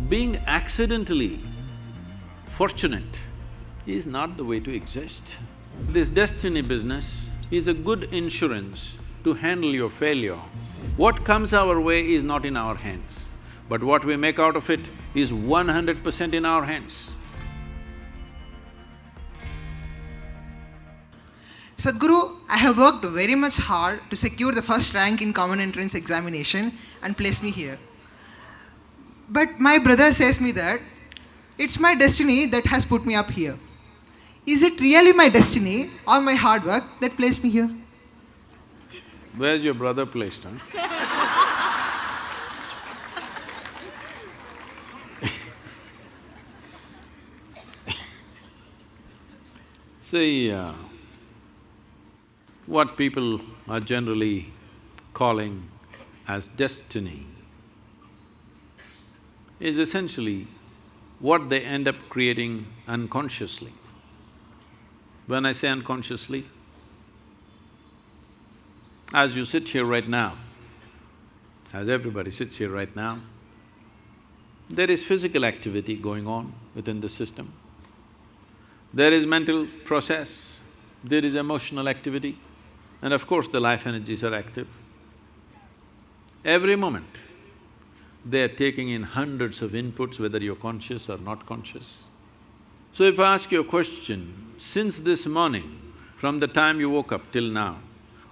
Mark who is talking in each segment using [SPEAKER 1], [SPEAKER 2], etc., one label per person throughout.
[SPEAKER 1] Being accidentally fortunate is not the way to exist. This destiny business is a good insurance to handle your failure. What comes our way is not in our hands, but what we make out of it is 100% in our hands.
[SPEAKER 2] Sadhguru, I have worked very much hard to secure the first rank in common entrance examination and place me here. But my brother says me that it's my destiny that has put me up here. Is it really my destiny or my hard work that placed me here?
[SPEAKER 1] Where's your brother placed, huh? See, what people are generally calling as destiny is essentially what they end up creating unconsciously. When I say unconsciously, as you sit here right now, as everybody sits here right now, there is physical activity going on within the system. There is mental process, there is emotional activity, and of course the life energies are active. Every moment, they are taking in hundreds of inputs, whether you're conscious or not conscious. So if I ask you a question, since this morning, from the time you woke up till now,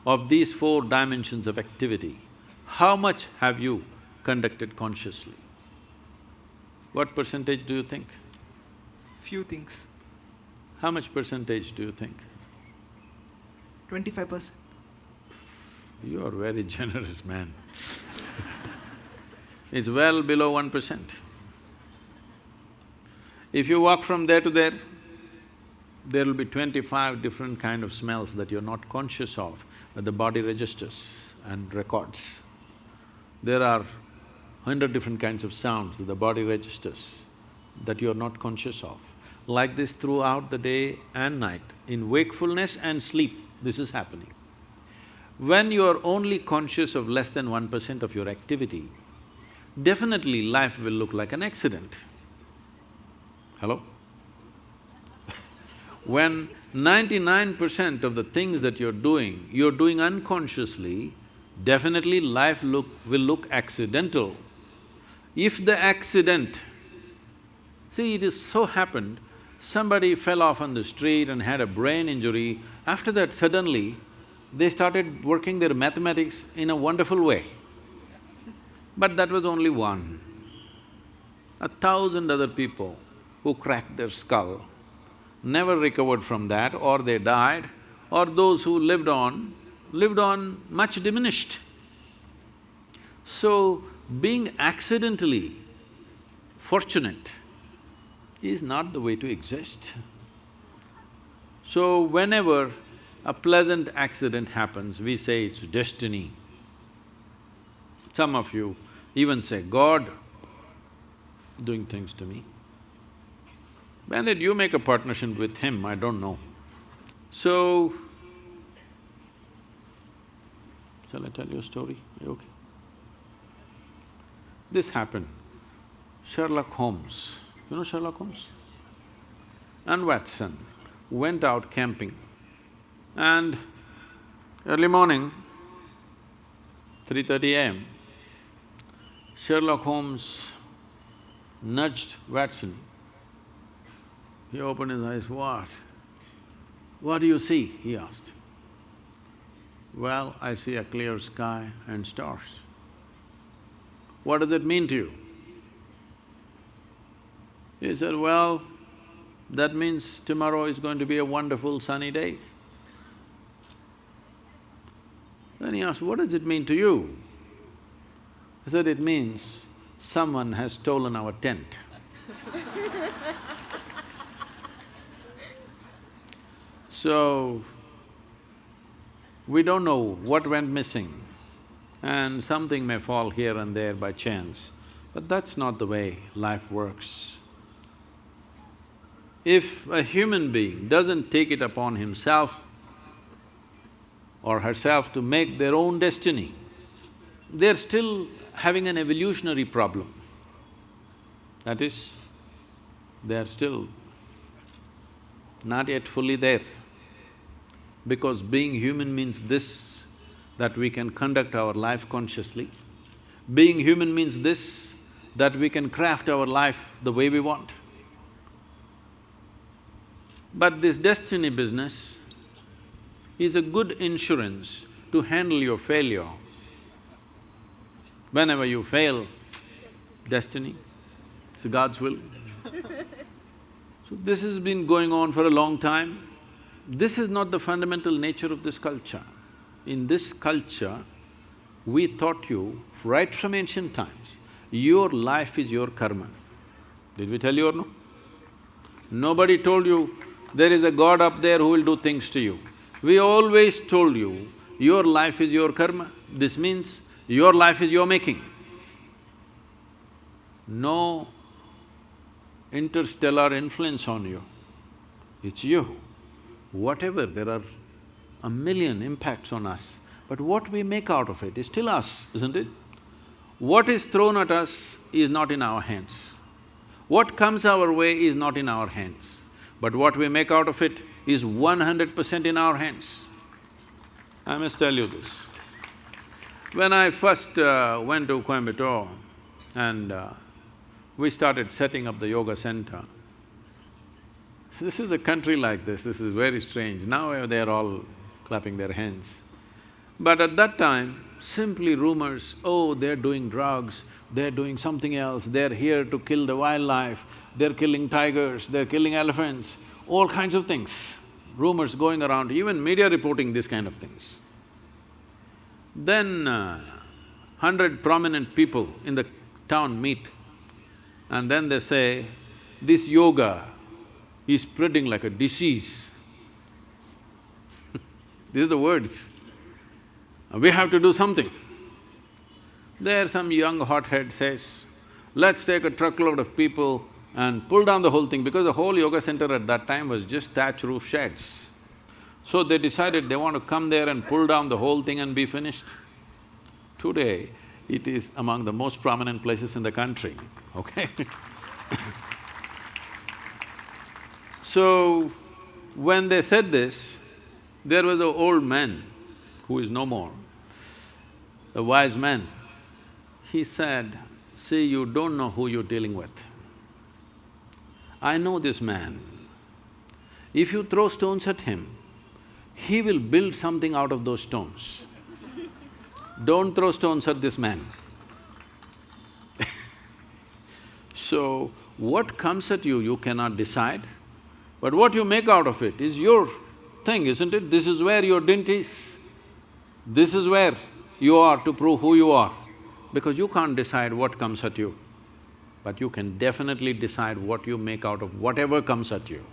[SPEAKER 1] of these 4 dimensions of activity, how much have you conducted consciously? What percentage do you think?
[SPEAKER 2] Few things.
[SPEAKER 1] How much percentage do you think?
[SPEAKER 2] 25%.
[SPEAKER 1] You are very generous, man. It's well below 1%. If you walk from there to there, there will be 25 different kind of smells that you're not conscious of, but the body registers and records. There are 100 different kinds of sounds that the body registers that you're not conscious of. Like this throughout the day and night, in wakefulness and sleep, this is happening. When you are only conscious of less than 1% of your activity, definitely life will look like an accident. Hello? When 99% of the things that you're doing unconsciously, definitely life will look accidental. If the accident… See, it is so happened, somebody fell off on the street and had a brain injury, after that suddenly, they started working their mathematics in a wonderful way. But that was only one. 1,000 other people who cracked their skull never recovered from that, or they died, or those who lived on much diminished. So, being accidentally fortunate is not the way to exist. So, whenever a pleasant accident happens, we say it's destiny. Some of you even say, God doing things to me. When did you make a partnership with him? I don't know. So, shall I tell you a story? Are you okay? This happened. Sherlock Holmes, you know Sherlock Holmes? And Watson went out camping, and early morning, 3:30 a.m., Sherlock Holmes nudged Watson. He opened his eyes, "What? What do you see?" he asked. "Well, I see a clear sky and stars." "What does it mean to you?" He said, "Well, that means tomorrow is going to be a wonderful sunny day." Then he asked, "What does it mean to you?" He said, "It means someone has stolen our tent." So, we don't know what went missing, and something may fall here and there by chance, but that's not the way life works. If a human being doesn't take it upon himself or herself to make their own destiny, they're still having an evolutionary problem. That is, they are still not yet fully there. Because being human means this, that we can conduct our life consciously. Being human means this, that we can craft our life the way we want. But this destiny business is a good insurance to handle your failure. Whenever you fail, destiny, it's God's will. So this has been going on for a long time. This is not the fundamental nature of this culture. In this culture, we taught you right from ancient times, your life is your karma. Did we tell you or no? Nobody told you there is a God up there who will do things to you. We always told you, your life is your karma. This means your life is your making. No interstellar influence on you, it's you. Whatever, there are a million impacts on us, but what we make out of it is still us, isn't it? What is thrown at us is not in our hands. What comes our way is not in our hands, but what we make out of it is 100% in our hands. I must tell you this. When I first went to Coimbatore and we started setting up the yoga center, this is a country like this is very strange. Now they're all clapping their hands. But at that time, simply rumors, oh, they're doing drugs, they're doing something else, they're here to kill the wildlife, they're killing tigers, they're killing elephants, all kinds of things. Rumors going around, even media reporting these kind of things. Then 100 prominent people in the town meet and then they say, this yoga is spreading like a disease. These are the words. We have to do something. There some young hothead says, let's take a truckload of people and pull down the whole thing, because the whole yoga center at that time was just thatch roof sheds. So they decided they want to come there and pull down the whole thing and be finished. Today, it is among the most prominent places in the country, okay? So, when they said this, there was an old man who is no more, a wise man. He said, see, you don't know who you're dealing with. I know this man. If you throw stones at him, he will build something out of those stones. Don't throw stones at this man. So, what comes at you, you cannot decide, but what you make out of it is your thing, isn't it? This is where your dint is. This is where you are to prove who you are, because you can't decide what comes at you, but you can definitely decide what you make out of whatever comes at you.